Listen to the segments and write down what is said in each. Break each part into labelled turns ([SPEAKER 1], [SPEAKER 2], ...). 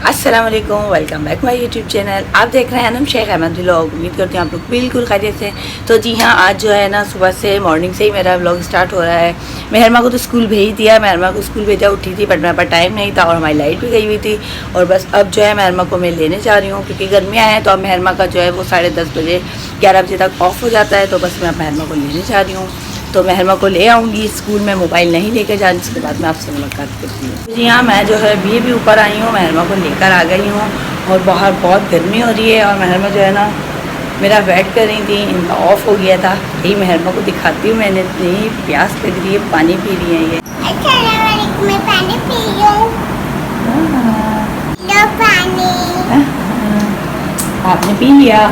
[SPEAKER 1] अस्सलाम वालेकुम, welcome back my YouTube channel. आप देख रहे हैं अनम शेख अहमद व्लॉग। उम्मीद करती हूँ आप लोग बिल्कुल खैरियत से। तो जी हाँ, आज जो है ना सुबह से मॉर्निंग से ही मेरा व्लॉग स्टार्ट हो रहा है। मेहरमा को तो स्कूल भेज दिया, मेहरमा को स्कूल भेजा, उठी थी बट मेरे पास टाइम नहीं था और हमारी लाइट भी गई हुई थी। और बस अब जो है मेहरमा को मैं लेने जा रही हूँ क्योंकि गर्मियाँ हैं। तो अब मेहरमा का जो है वो 10:30 बजे 11 बजे तक ऑफ हो जाता है। तो बस मैं अब मेहरमा को लेने जा रही हूँ। तो मेहरमा को ले आऊँगी स्कूल में, मोबाइल नहीं लेकर जाने। उसके बाद मैं आपसे मुलाकात करती हूँ। जी हाँ, मैं जो है भी ऊपर आई हूँ, मेहरमा को लेकर आ गई हूँ और बाहर बहुत गर्मी हो रही है। और मेहरमा जो है ना मेरा वेट कर रही थी, इनका ऑफ हो गया था। यही मेहरमा को दिखाती हूँ, मैंने इतनी प्यास लग रही है, पानी पी रही है ये।
[SPEAKER 2] मैं पानी पी रही हूँ। लो पानी।
[SPEAKER 1] आपने पी लिया?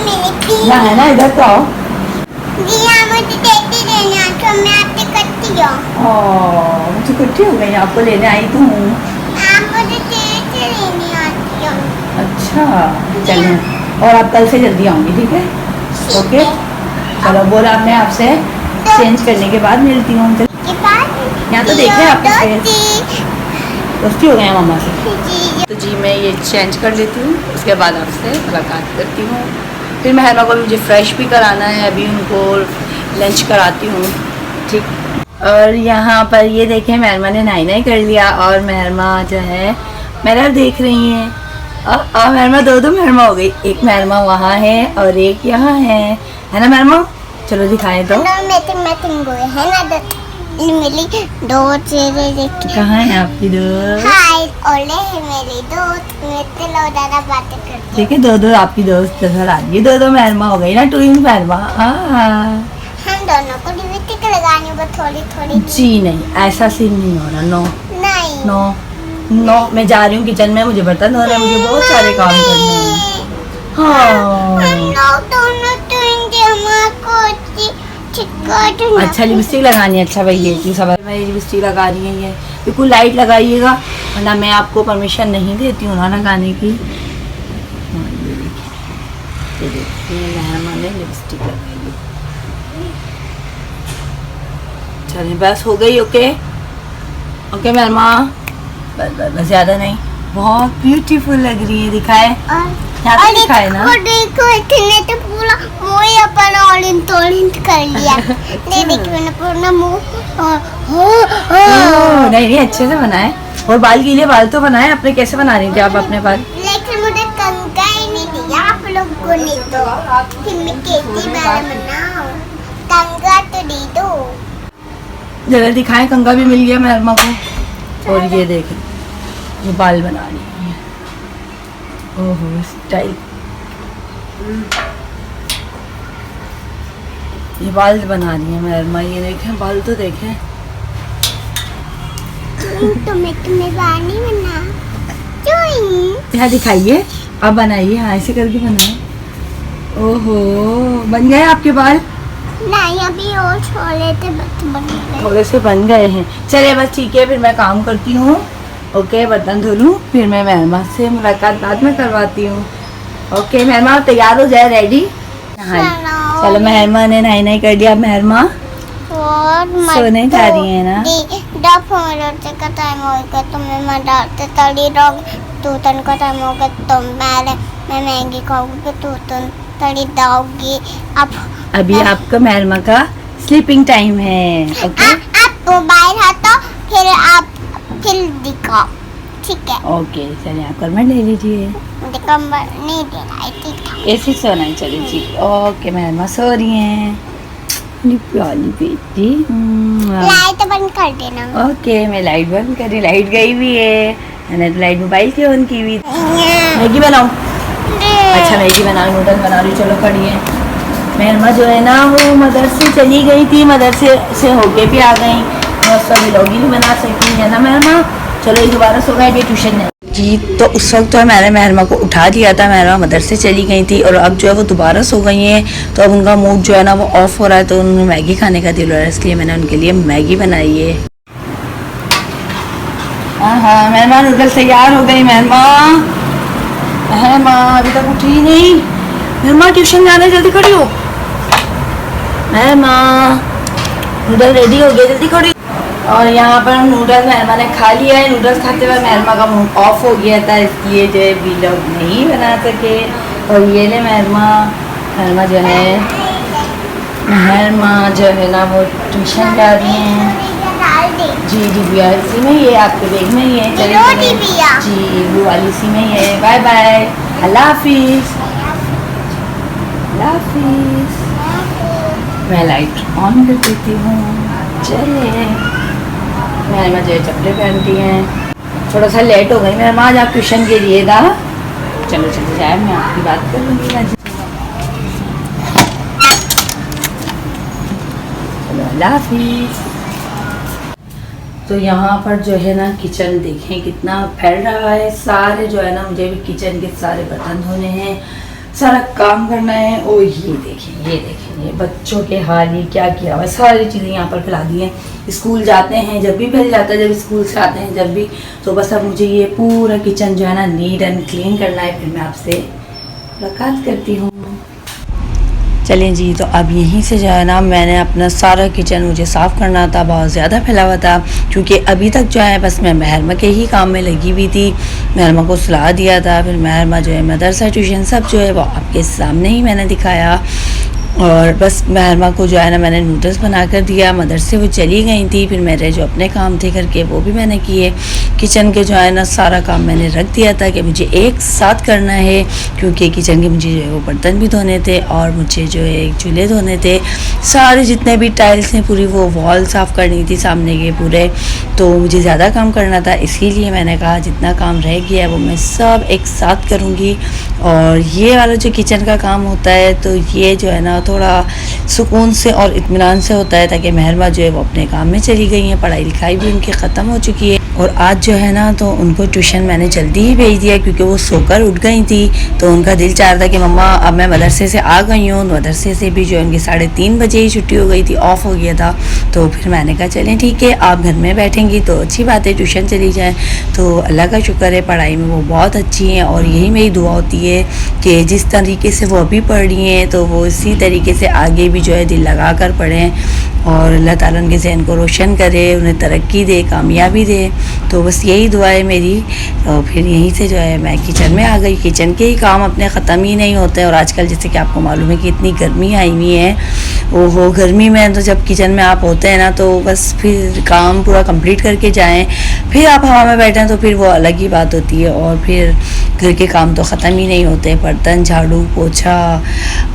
[SPEAKER 2] मैंने पी
[SPEAKER 1] ना है ना, इधर तो आओ।
[SPEAKER 2] जी हाँ, मुझे देती रहना तो मैं आपसे करती हूँ।
[SPEAKER 1] मुझे इकट्ठी हो गई, आपको लेने आई तो हूँ।
[SPEAKER 2] आप मुझे देती रहनी आती हूँ।
[SPEAKER 1] अच्छा चलो, और आप कल से जल्दी आऊँगी, ठीक है? ओके चलो, बोला मैं आपसे चेंज करने के बाद मिलती हूँ। यहाँ तो देखे आपके दोस्ती हो गए हैं मम्मा से। तो जी मैं ये चेंज कर लेती हूँ, उसके बाद आपसे मुलाकात करती हूँ। फिर मेहरमा को भी मुझे फ्रेश भी कराना है, अभी उनको लंच कराती हूँ, ठीक। और यहाँ पर ये देखें, मेहरमा ने नाई कर लिया और मेहरमा जो है मेरा देख रही हैं। और मेहरमा दो मेहरमा हो गई, एक मेहरमा वहाँ है और एक यहाँ है ना मेहरमा? चलो दिखाएं तो।
[SPEAKER 2] है ना मेरी दो चेहरे देखी।
[SPEAKER 1] कहाँ है आपकी दोस्त?
[SPEAKER 2] हाय, ओले है मेरी दोस्त। मैं तो ज़्यादा बातें करती।
[SPEAKER 1] ठीक है, दो आपकी दोस्त नजर आ रही है, दो मेहरमा हो गई ना, ट्विन मेहरमा।
[SPEAKER 2] हम दोनों को लिपस्टिक लगानी है थोड़ी थोड़ी।
[SPEAKER 1] जी नहीं, ऐसा सीन नहीं हो रहा। नो
[SPEAKER 2] नहीं,
[SPEAKER 1] नो नो, मैं जा रही हूँ किचन में, मुझे बर्तन धोने हैं, मुझे बहुत सारे काम करने हैं। हाँ
[SPEAKER 2] हम लोग दोनों ट्विन जमा को
[SPEAKER 1] अच्छा लिपस्टिक लगानी है। अच्छा भाई ये सब मैं लिपस्टिक लगा रही है, ये बिल्कुल लाइट लगाइएगा वरना मैं आपको परमिशन नहीं देती हूँ ना लगाने की। ये देखिए मेहरमा ने लिपस्टिक लगाई। चलिए बस हो गई। ओके ओके मेहरमा, बस ज़्यादा नहीं। बहुत ब्यूटीफुल लग रही है, दिखाए यहाँ पे दिखाए ना।
[SPEAKER 2] देखो इतने तो पूरा मुँह अपन ऑरेंज कर लिया। नहीं देखिए मैंने पूरा मुँह
[SPEAKER 1] नहीं अच्छे से बनाए। और बाल गीले बाल तो बनाए अपने। कैसे बना रही थी आप अपने बाल?
[SPEAKER 2] लेकिन मुझे कंघा ही नहीं दिया आप लोग को। नहीं तो फिर मैं कैसे बाल बनाऊं? कंघा तो दे दो।
[SPEAKER 1] जरा दिखाएं, कंघा भी मिल गया मेहरमा को। और ये देखें, ये बाल बना रही है। ओहो स्टाइल, ये बाल बना रही है मेहरमा। ये देखें बाल तो देखें।
[SPEAKER 2] तुम्हें बाल नहीं बना
[SPEAKER 1] यहाँ दिखाइए, आप बनाइए। हाँ ऐसे करके बनाए। ओहो बन गए आपके बाल?
[SPEAKER 2] नहीं अभी और छोले थे बन गए।
[SPEAKER 1] थोड़े से बन गए हैं। चलिए बस ठीक है, फिर मैं काम करती हूँ। ओके बर्तन धो लूँ, फिर मैं मेहरमा से मुलाकात बाद में करवाती हूँ। ओके मेहरमा तैयार हो जाए, रेडी? चलो मेहरमा ने नाई कर दिया। मेहरमा सोने जा रही है ना?
[SPEAKER 2] का टाइम होगा तो मैं डालते तली रोग तूतन का टाइम होगा तो मैं मैगी खाऊंगी तूतन तली दाऊंगी। अब
[SPEAKER 1] अभी आपका मेहरमा का स्लीपिंग टाइम है। ओके
[SPEAKER 2] आप मोबाइल हाथों फिर आप फिर दिखाओ, ठीक है?
[SPEAKER 1] ओके चलिए आप कमर ले लीजिए।
[SPEAKER 2] मुझे कमर नहीं देना है,
[SPEAKER 1] ऐसे सोना है। चलिए जी ओके मेहरमा सो रही हैं प्याली बेटी।
[SPEAKER 2] लाइट बंद कर देना।
[SPEAKER 1] ओके मैं लाइट बंद करी, लाइट गई भी है। मैंने तो लाइट मोबाइल की ऑन की हुई। मैगी बनाऊँ? अच्छा मैगी बना, नूडल्स बना रही। चलो खड़ी है। मेहरमा जो है ना वो मदरसे चली गई थी, मदरसे से होके भी आ गई, सभी लोग ही नहीं बना सकी है ना मेहरमा। चलो ये दोबारा सो गए, ट्यूशन नहीं जी। तो उस वक्त तो मैंने मेहरमा को उठा दिया था, मेहरमा मदरसे चली गई थी और अब जो है वो दोबारा सो गई हैं। तो अब उनका मूड जो है ना वो ऑफ हो रहा है, तो उन्होंने मैगी खाने का दिल हो रहा है, इसलिए मैंने उनके लिए मैगी बनाई है। हाँ मेहरमा नूडल्स तैयार हो गई। मेहरमा अभी तक उठी ही नहीं। मेहरमा ट्यूशन जाना है, जल्दी खड़ी हो। मेहरमा नूडल रेडी हो गए, जल्दी खड़ी। और यहाँ पर नूडल्स मेहरमा ने खा लिया है। नूडल्स खाते हुए मेहरमा का मूड ऑफ हो गया था, इसलिए जो है वीलॉग नहीं बना सके। और ये ले मेहरमा जो है ना वो ट्यूशन जा रही हैं। जी डिबिया इसी में ही है, आपके बैग में ही है। चलिए जी वो वाली इसी में ही है। बाय बाय, अल्लाह हाफिज़। अल्लाह हाफिज़। मैं लाइट ऑन कर देती हूँ। चलिए मेहरमा जो है चप्पलें पहनती हैं। थोड़ा सा लेट हो गई मेहरमा, आज आप ट्यूशन के लिए था। चलो चलो जाए, मैं आपकी बात कर लूँगी ना। चलो अल्लाह हाफिज़। तो यहाँ पर जो है ना किचन देखें कितना फैल रहा है। सारे जो है ना मुझे भी किचन के सारे बर्तन धोने हैं, सारा काम करना है। और ये देखें ये बच्चों के हाल, ये क्या किया हुआ है। सारी चीज़ें यहाँ पर फैला दी हैं। स्कूल जाते हैं जब भी फैल जाता है, जब स्कूल से आते हैं जब भी, तो बस अब मुझे ये पूरा किचन जो है ना नीट एंड क्लीन करना है। फिर मैं आपसे मुलाकात करती हूँ। चलें जी, तो अब यहीं से जो है ना मैंने अपना सारा किचन मुझे साफ़ करना था, बहुत ज़्यादा फैला हुआ था। क्योंकि अभी तक जो है बस मैं मेहरमा के ही काम में लगी हुई थी। मेहरमा को सुला दिया था, फिर मेहरमा जो है मदरसा ट्यूशन सब जो है वो आपके सामने ही मैंने दिखाया। और बस मेहरमा को जो है ना मैंने नूडल्स बना कर दिया। मदरसे वो चली गई थी, फिर मेरे जो अपने काम थे घर के वो भी मैंने किए। किचन के जो है ना सारा काम मैंने रख दिया था कि मुझे एक साथ करना है, क्योंकि किचन के मुझे जो है वो बर्तन भी धोने थे और मुझे जो है चूल्हे धोने थे। सारे जितने भी टाइल्स हैं पूरी वो वॉल साफ़ करनी थी सामने के पूरे, तो मुझे ज़्यादा काम करना था। इसीलिए मैंने कहा जितना काम रह गया है वो मैं सब एक साथ करूँगी। और ये वाला जो किचन का काम होता है तो ये जो है ना थोड़ा सुकून से और इत्मीनान से होता है, ताकि मेहरमा जो है वो अपने काम में चली गई हैं। पढ़ाई लिखाई भी उनकी ख़त्म हो चुकी है। और आज जो है ना तो उनको ट्यूशन मैंने जल्दी ही भेज दिया, क्योंकि वो सोकर उठ गई थी। तो उनका दिल चाह रहा था कि मम्मा अब मैं मदरसे से आ गई हूँ। मदरसे से भी जो उनकी 3:30 बजे ही छुट्टी हो गई थी, ऑफ़ हो गया था। तो फिर मैंने कहा चलें ठीक है, आप घर में बैठेंगी तो अच्छी बात है, ट्यूशन चली जाएँ। तो अल्लाह का शुक्र है पढ़ाई में वो बहुत अच्छी हैं। और यही मेरी दुआ होती है कि जिस तरीके से वो अभी पढ़ रही हैं तो वो इसी तरीके से आगे भी जो है दिल लगा कर पढ़ें। और अल्लाह ताला उनके ज़हन को रोशन करे, उन्हें तरक्की दे, कामयाबी दे। तो बस यही दुआ है मेरी। और फिर यहीं से जो है मैं किचन में आ गई। किचन के ही काम अपने ख़त्म ही नहीं होते। और आजकल जैसे कि आपको मालूम है कि इतनी गर्मी आई हुई है, ओहो गर्मी में तो जब किचन में आप होते हैं ना तो बस फिर काम पूरा कंप्लीट करके जाएं, फिर आप हवा में बैठें तो फिर वो अलग ही बात होती है। और फिर घर के काम तो ख़त्म ही नहीं होते, बर्तन झाड़ू पोछा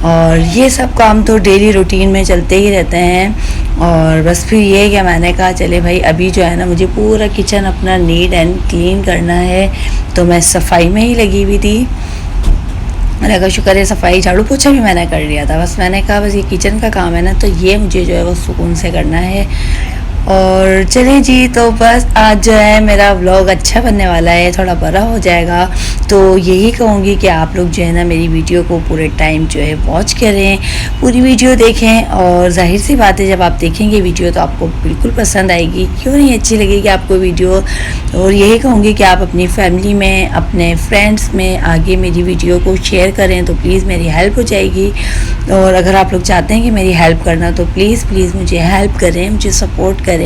[SPEAKER 1] और ये सब काम तो डेली रूटीन में चलते ही रहते हैं। और बस फिर ये कि मैंने कहा चले भाई अभी जो है ना मुझे पूरा किचन अपना नीट एंड क्लीन करना है। तो मैं सफाई में ही लगी हुई थी। मैंने कहा शुक्र है सफाई झाड़ू पोछा भी मैंने कर लिया था। बस मैंने कहा बस ये किचन का काम है ना तो ये मुझे जो है वो सुकून से करना है। और चलिए जी, तो बस आज जो है मेरा व्लॉग अच्छा बनने वाला है, थोड़ा बड़ा हो जाएगा। तो यही कहूँगी कि आप लोग जो है ना मेरी वीडियो को पूरे टाइम जो है वॉच करें, पूरी वीडियो देखें। और जाहिर सी बात है जब आप देखेंगे वीडियो तो आपको बिल्कुल पसंद आएगी, क्यों नहीं अच्छी लगेगी आपको वीडियो। और यही कहूँगी कि आप अपनी फैमिली में, अपने फ्रेंड्स में आगे मेरी वीडियो को शेयर करें तो प्लीज़ मेरी हेल्प हो जाएगी। और अगर आप लोग चाहते हैं कि मेरी हेल्प करना तो प्लीज़ मुझे हेल्प करें, मुझे सपोर्ट करें।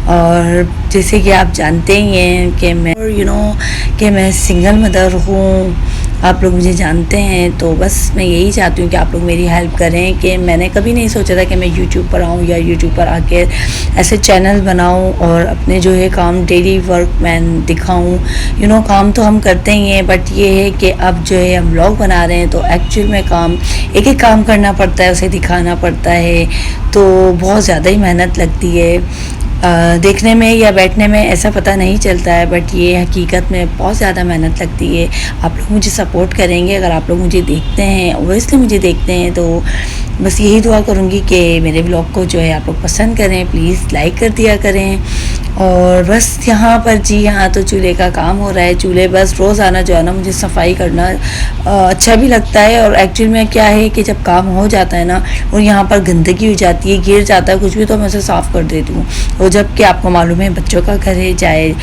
[SPEAKER 1] और जैसे कि आप जानते ही हैं कि मैं कि मैं सिंगल मदर हूँ, आप लोग मुझे जानते हैं। तो बस मैं यही चाहती हूँ कि आप लोग मेरी हेल्प करें। कि मैंने कभी नहीं सोचा था कि मैं यूट्यूब पर आऊँ या यूट्यूब पर आके ऐसे चैनल बनाऊँ और अपने जो है काम डेली वर्क मैं दिखाऊँ। काम तो हम करते ही हैं, बट ये है कि अब जो है हम व्लॉग बना रहे हैं तो एक्चुअल में काम एक एक काम करना पड़ता है, उसे दिखाना पड़ता है। तो बहुत ज़्यादा ही मेहनत लगती है। देखने में या बैठने में ऐसा पता नहीं चलता है, बट ये हकीकत में बहुत ज़्यादा मेहनत लगती है। आप लोग मुझे सपोर्ट करेंगे, अगर आप लोग मुझे देखते हैं, ओबियसली मुझे देखते हैं, तो बस यही दुआ करूँगी कि मेरे ब्लॉग को जो है आप लोग पसंद करें, प्लीज़ लाइक कर दिया करें। और बस यहाँ पर जी यहाँ तो चूल्हे का काम हो रहा है। चूल्हे बस रोज़ाना जो है ना मुझे सफाई करना अच्छा भी लगता है। और एक्चुअल में क्या है कि जब काम हो जाता है ना और यहाँ पर गंदगी हो जाती है, गिर जाता है कुछ भी, तो मैं उसे साफ़ कर देती हूँ। और जबकि आपको मालूम है बच्चों का घर है, चाहे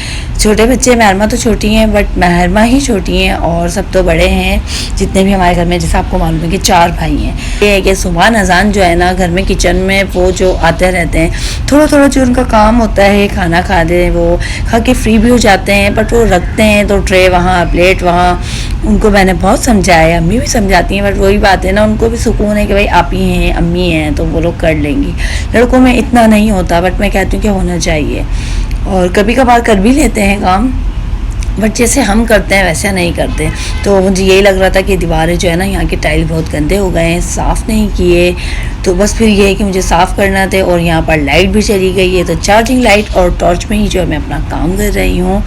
[SPEAKER 1] छोटे बच्चे, महरमा तो छोटी हैं बट महरमा ही छोटी हैं और सब तो बड़े हैं जितने भी हमारे घर में। जैसे आपको मालूम है कि 4 भाई हैं। ये है कि सुबह अजान जो है ना घर में किचन में वो जो आते रहते हैं, थोड़ा थोड़ा जो उनका काम होता है खाना खा दे, वो खा के फ्री भी हो जाते हैं बट वो रखते हैं तो ट्रे वहाँ, प्लेट वहाँ। उनको मैंने बहुत समझाया, अम्मी भी समझाती हैं बट वही बात है ना, उनको भी सुकून है कि भाई आप ही हैं, अम्मी हैं तो वो लोग कर लेंगी। लड़कों में इतना नहीं होता बट मैं कहती हूँ कि होना चाहिए। और कभी कभार कर भी लेते हैं काम बट जैसे हम करते हैं वैसे नहीं करते। तो मुझे यही लग रहा था कि दीवारें जो है ना यहाँ के टाइल बहुत गंदे हो गए हैं, साफ़ नहीं किए। तो बस फिर ये है कि मुझे साफ़ करना थे। और यहाँ पर लाइट भी चली गई है तो चार्जिंग लाइट और टॉर्च में ही जो है मैं अपना काम कर रही हूँ।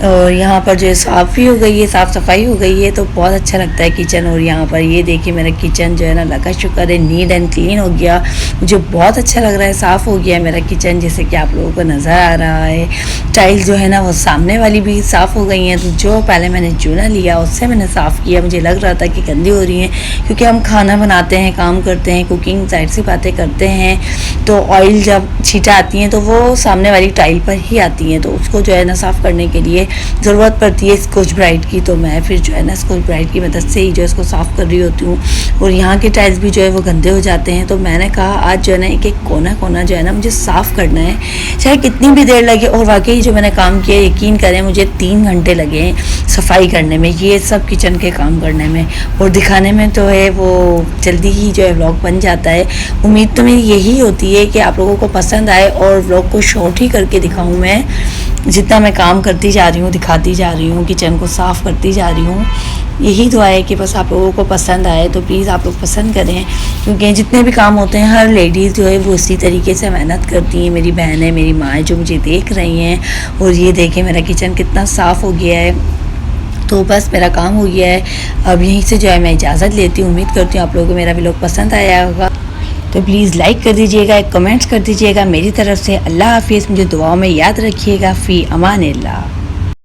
[SPEAKER 1] और यहाँ पर जो है साफ़ भी हो गई है, साफ़ सफाई हो गई है तो बहुत अच्छा लगता है किचन। और यहाँ पर ये देखिए मेरा किचन जो है ना, लगा शुक्र है नीट एंड क्लीन हो गया। मुझे बहुत अच्छा लग रहा है, साफ़ हो गया मेरा किचन जैसे कि आप लोगों को नज़र आ रहा है। टाइल जो है ना वो सामने वाली भी साफ़ हो गई हैं। तो जो पहले मैंने चूना लिया उससे मैंने साफ़ किया। मुझे लग रहा था कि गंदी हो रही हैं क्योंकि हम खाना बनाते हैं, काम करते हैं, कुकिंग साइड से बातें करते हैं तो ऑयल जब छींटा आती हैं तो वो सामने वाली टाइल पर ही आती हैं। तो उसको जो है ना साफ़ करने के लिए ज़रूरत पड़ती है स्कॉच ब्राइट की। तो मैं फिर जो है ना स्कॉच ब्राइट की मदद से ही जो है इसको साफ़ कर रही होती हूँ। और यहाँ के टाइल्स भी जो है वो गंदे हो जाते हैं तो मैंने कहा आज जो है ना एक एक कोना कोना जो है ना मुझे साफ़ करना है, चाहे कितनी भी देर लगे। और वाकई जो मैंने काम किया, यकीन करें मुझे 3 घंटे लगे सफाई करने में, ये सब किचन के काम करने में। और दिखाने में तो है वो जल्दी ही जो है व्लॉग बन जाता है। उम्मीद तो मेरी यही होती है कि आप लोगों को पसंद आए और व्लॉग को शॉर्ट ही करके दिखाऊँ मैं। जितना मैं काम करती जा रही हूँ, दिखाती जा रही हूँ, किचन को साफ़ करती जा रही हूँ। यही दुआ है कि बस आप लोगों को पसंद आए। तो प्लीज़ आप लोग पसंद करें क्योंकि जितने भी काम होते हैं हर लेडीज़ जो है वो इसी तरीके से मेहनत करती हैं। मेरी बहनें, मेरी माँ जो मुझे देख रही हैं। और ये देखें मेरा किचन कितना साफ़ हो गया है। तो बस मेरा काम हो गया है। अब यहीं से जो है मैं इजाज़त लेती हूँ। उम्मीद करती हूँ आप लोगों को मेरा व्लॉग पसंद आया होगा। तो प्लीज़ लाइक कर दीजिएगा, एक कमेंट्स कर दीजिएगा। मेरी तरफ से अल्लाह हाफिज़। मुझे दुआओं में याद रखिएगा। फ़ी अमानिल्लाह।